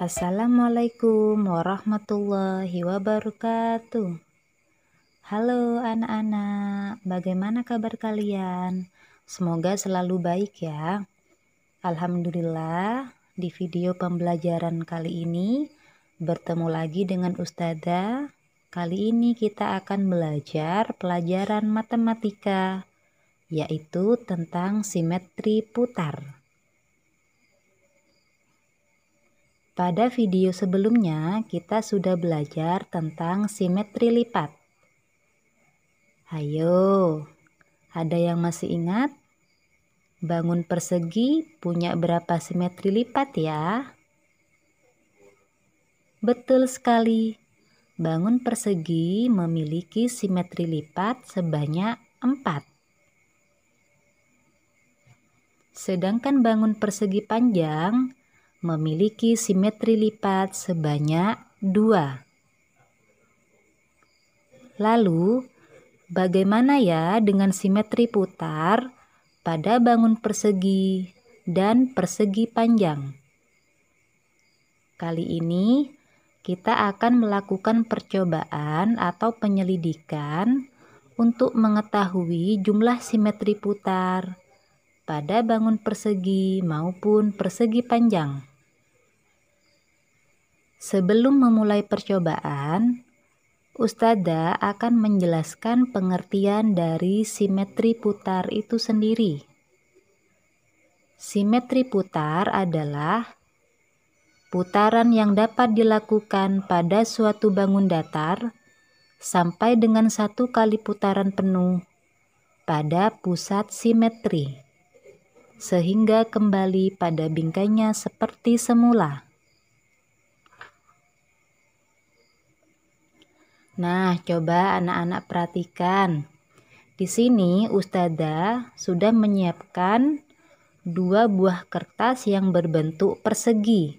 Assalamualaikum warahmatullahi wabarakatuh. Halo anak-anak, bagaimana kabar kalian? Semoga selalu baik ya. Alhamdulillah, di video pembelajaran kali ini bertemu lagi dengan Ustazah. Kali ini kita akan belajar pelajaran matematika, yaitu tentang simetri putar. Pada video sebelumnya, kita sudah belajar tentang simetri lipat. Ayo, ada yang masih ingat? Bangun persegi punya berapa simetri lipat ya? Betul sekali. Bangun persegi memiliki simetri lipat sebanyak 4. Sedangkan bangun persegi panjang memiliki simetri lipat sebanyak 2. Lalu, bagaimana ya dengan simetri putar pada bangun persegi dan persegi panjang? Kali ini kita akan melakukan percobaan atau penyelidikan untuk mengetahui jumlah simetri putar pada bangun persegi maupun persegi panjang. Sebelum memulai percobaan, Ustazah akan menjelaskan pengertian dari simetri putar itu sendiri. Simetri putar adalah putaran yang dapat dilakukan pada suatu bangun datar sampai dengan 1 kali putaran penuh pada pusat simetri, sehingga kembali pada bingkainya seperti semula. Nah, coba anak-anak perhatikan. Di sini Ustazah sudah menyiapkan 2 buah kertas yang berbentuk persegi.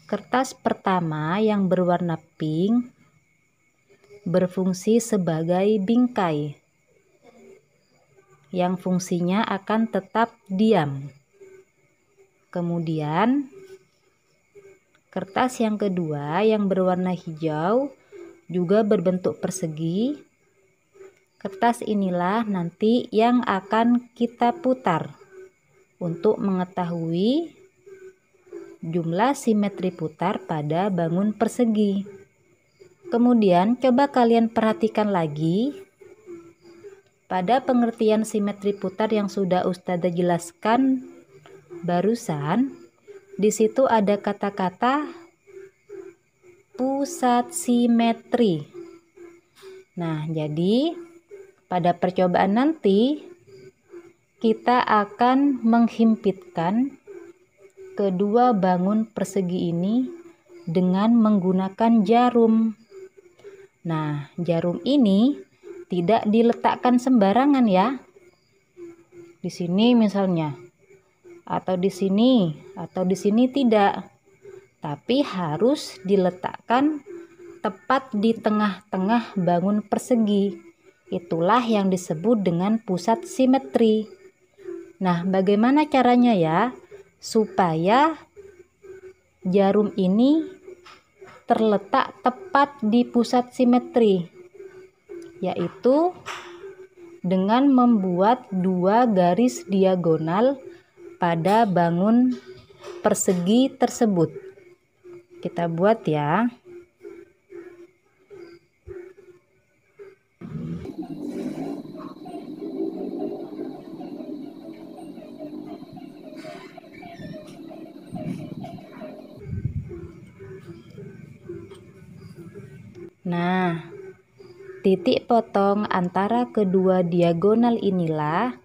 Kertas pertama yang berwarna pink berfungsi sebagai bingkai yang fungsinya akan tetap diam. Kemudian kertas yang kedua yang berwarna hijau juga berbentuk persegi. Kertas inilah nanti yang akan kita putar untuk mengetahui jumlah simetri putar pada bangun persegi. Kemudian coba kalian perhatikan lagi pada pengertian simetri putar yang sudah Ustazah jelaskan barusan. Di situ ada kata-kata pusat simetri. Nah, jadi pada percobaan nanti kita akan menghimpitkan kedua bangun persegi ini dengan menggunakan jarum. Nah, jarum ini tidak diletakkan sembarangan ya. Di sini misalnya, atau di sini tidak, tapi harus diletakkan tepat di tengah-tengah bangun persegi. Itulah yang disebut dengan pusat simetri. Nah, bagaimana caranya ya supaya jarum ini terletak tepat di pusat simetri? Yaitu dengan membuat 2 garis diagonal pada bangun persegi tersebut. Kita buat ya. Nah, titik potong antara kedua diagonal inilah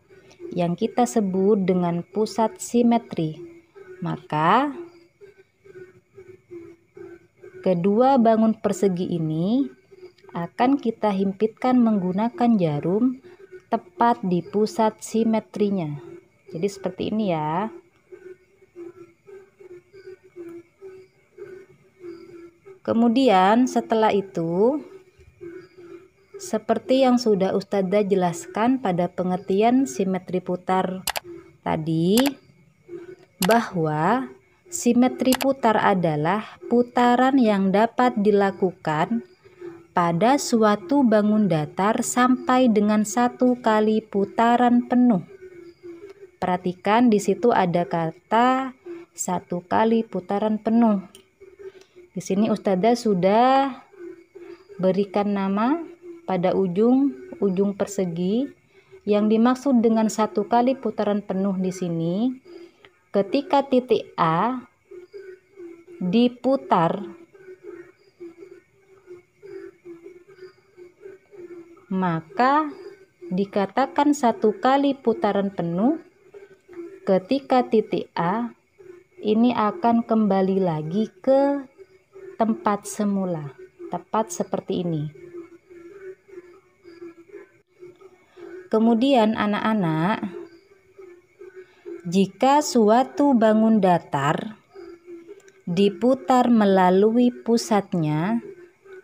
yang kita sebut dengan pusat simetri. Maka kedua bangun persegi ini akan kita himpitkan menggunakan jarum tepat di pusat simetrinya. Jadi seperti ini ya. Kemudian setelah itu, seperti yang sudah Ustazah jelaskan pada pengertian simetri putar tadi, bahwa Simetri putar adalah putaran yang dapat dilakukan pada suatu bangun datar sampai dengan 1 kali putaran penuh. Perhatikan di situ ada kata 1 kali putaran penuh. Di sini Ustazah sudah berikan nama pada ujung persegi. Yang dimaksud dengan 1 kali putaran penuh di sini, ketika titik A diputar, maka dikatakan 1 kali putaran penuh ketika titik A ini akan kembali lagi ke tempat semula, tepat seperti ini. Kemudian anak-anak, jika suatu bangun datar diputar melalui pusatnya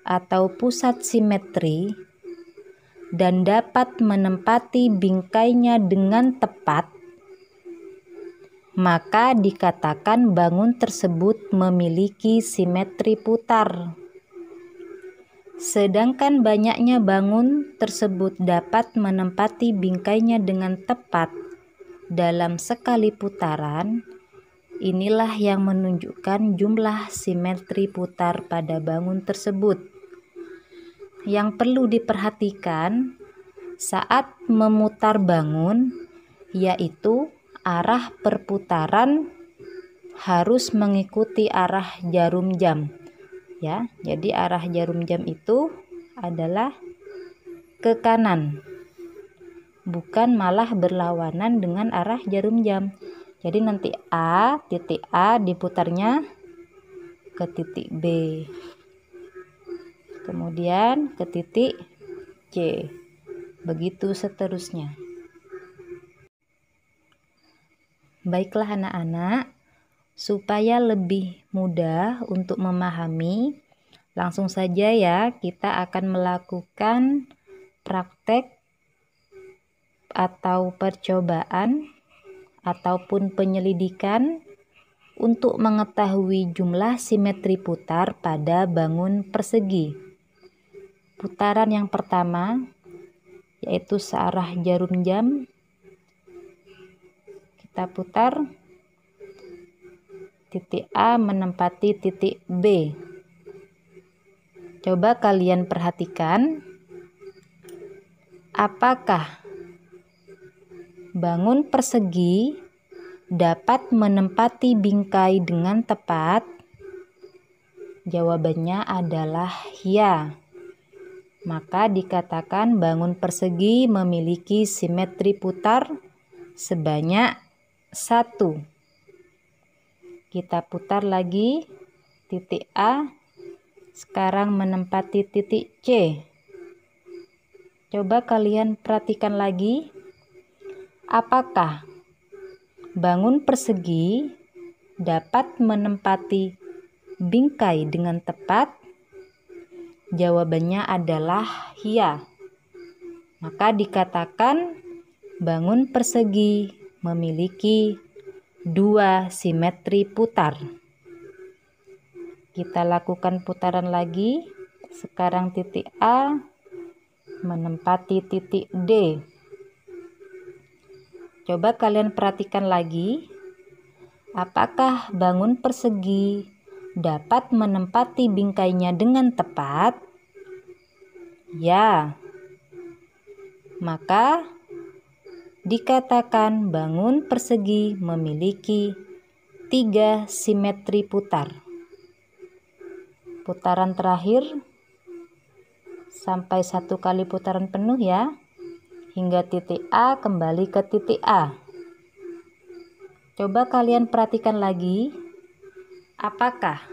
atau pusat simetri dan dapat menempati bingkainya dengan tepat, maka dikatakan bangun tersebut memiliki simetri putar. Sedangkan banyaknya bangun tersebut dapat menempati bingkainya dengan tepat dalam sekali putaran, inilah yang menunjukkan jumlah simetri putar pada bangun tersebut. Yang perlu diperhatikan saat memutar bangun, yaitu arah perputaran harus mengikuti arah jarum jam. Ya, jadi arah jarum jam itu adalah ke kanan, bukan malah berlawanan dengan arah jarum jam. Jadi nanti titik A diputarnya ke titik B, kemudian ke titik C, begitu seterusnya. Baiklah anak-anak, supaya lebih mudah untuk memahami, langsung saja ya kita akan melakukan praktek atau percobaan ataupun penyelidikan untuk mengetahui jumlah simetri putar pada bangun persegi. Putaran yang pertama yaitu searah jarum jam. Kita putar, titik A menempati titik B. Coba kalian perhatikan, apakah bangun persegi dapat menempati bingkai dengan tepat? Jawabannya adalah ya. Maka dikatakan bangun persegi memiliki simetri putar sebanyak 1. Kita putar lagi, titik A sekarang menempati titik C. Coba kalian perhatikan lagi, apakah bangun persegi dapat menempati bingkai dengan tepat? Jawabannya adalah ya. Maka dikatakan bangun persegi memiliki 2 simetri putar. Kita lakukan putaran lagi. Sekarang titik A menempati titik D. Coba kalian perhatikan lagi, apakah bangun persegi dapat menempati bingkainya dengan tepat? Ya. Maka dikatakan bangun persegi memiliki 3 simetri putar. Putaran terakhir sampai 1 kali putaran penuh ya, hingga titik A kembali ke titik A. Coba kalian perhatikan lagi, apakah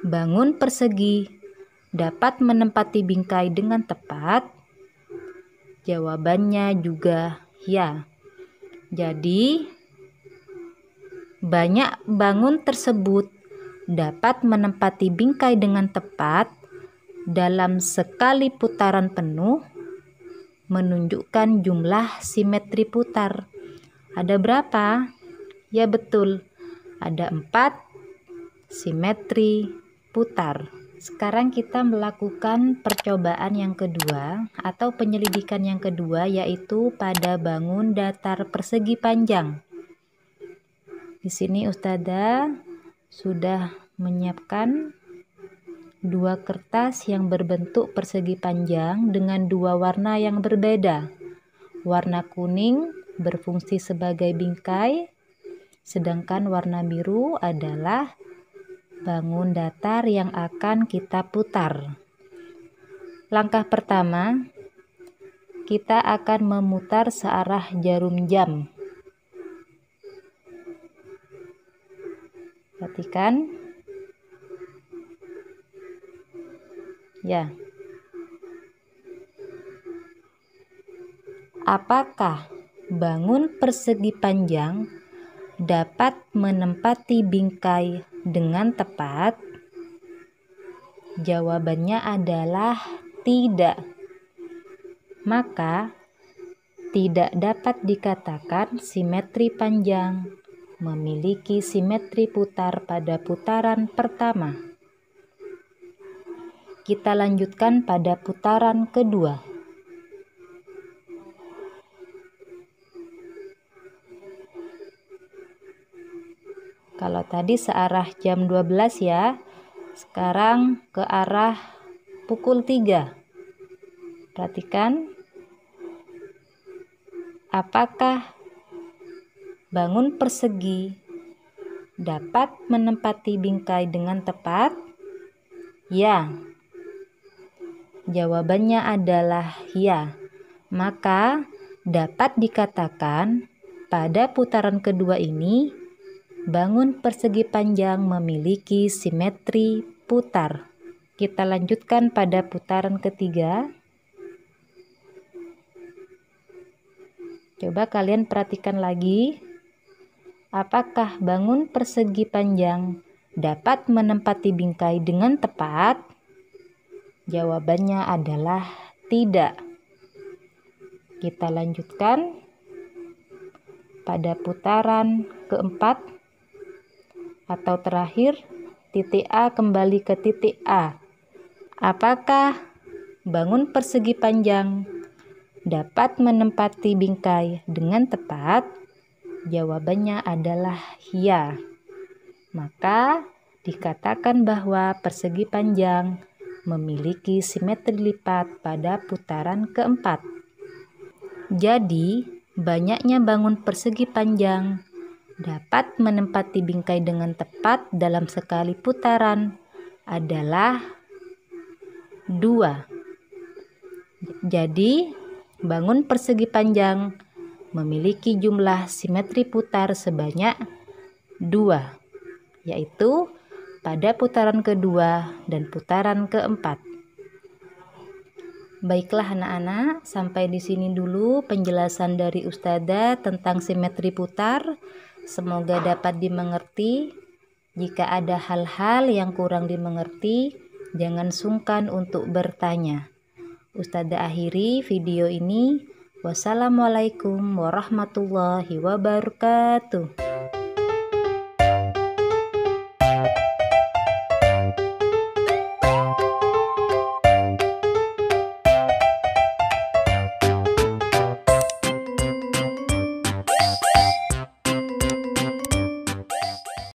bangun persegi dapat menempati bingkai dengan tepat? Jawabannya juga ya. Jadi banyak bangun tersebut dapat menempati bingkai dengan tepat dalam sekali putaran penuh, menunjukkan jumlah simetri putar. Ada berapa? Ya betul, Ada 4 simetri putar. Sekarang kita melakukan percobaan yang kedua atau penyelidikan yang kedua, yaitu pada bangun datar persegi panjang. Di sini Ustazah sudah menyiapkan 2 kertas yang berbentuk persegi panjang dengan 2 warna yang berbeda. Warna kuning berfungsi sebagai bingkai, sedangkan warna biru adalah bangun datar yang akan kita putar. Langkah pertama, kita akan memutar searah jarum jam. Perhatikan. Ya. Apakah bangun persegi panjang dapat menempati bingkai dengan tepat? Jawabannya adalah tidak. Maka tidak dapat dikatakan simetri panjang memiliki simetri putar pada putaran pertama. Kita lanjutkan pada putaran kedua. Kalau tadi searah jam 12 ya, sekarang ke arah pukul 3. Perhatikan, apakah bangun persegi dapat menempati bingkai dengan tepat? Ya. Jawabannya adalah ya. Maka dapat dikatakan pada putaran kedua ini bangun persegi panjang memiliki simetri putar. Kita lanjutkan pada putaran ketiga. Coba kalian perhatikan lagi. Apakah bangun persegi panjang dapat menempati bingkai dengan tepat? Jawabannya adalah tidak. Kita lanjutkan pada putaran keempat atau terakhir, titik A kembali ke titik A. Apakah bangun persegi panjang dapat menempati bingkai dengan tepat? Jawabannya adalah ya. Maka dikatakan bahwa persegi panjang memiliki simetri lipat pada putaran keempat. Jadi, banyaknya bangun persegi panjang dapat menempati bingkai dengan tepat dalam sekali putaran adalah 2. Jadi, bangun persegi panjang memiliki jumlah simetri putar sebanyak 2, yaitu pada putaran kedua dan putaran keempat. Baiklah anak-anak, sampai di sini dulu penjelasan dari Ustazah tentang simetri putar. Semoga dapat dimengerti. Jika ada hal-hal yang kurang dimengerti, jangan sungkan untuk bertanya. Ustazah akhiri video ini. Wassalamualaikum warahmatullahi wabarakatuh.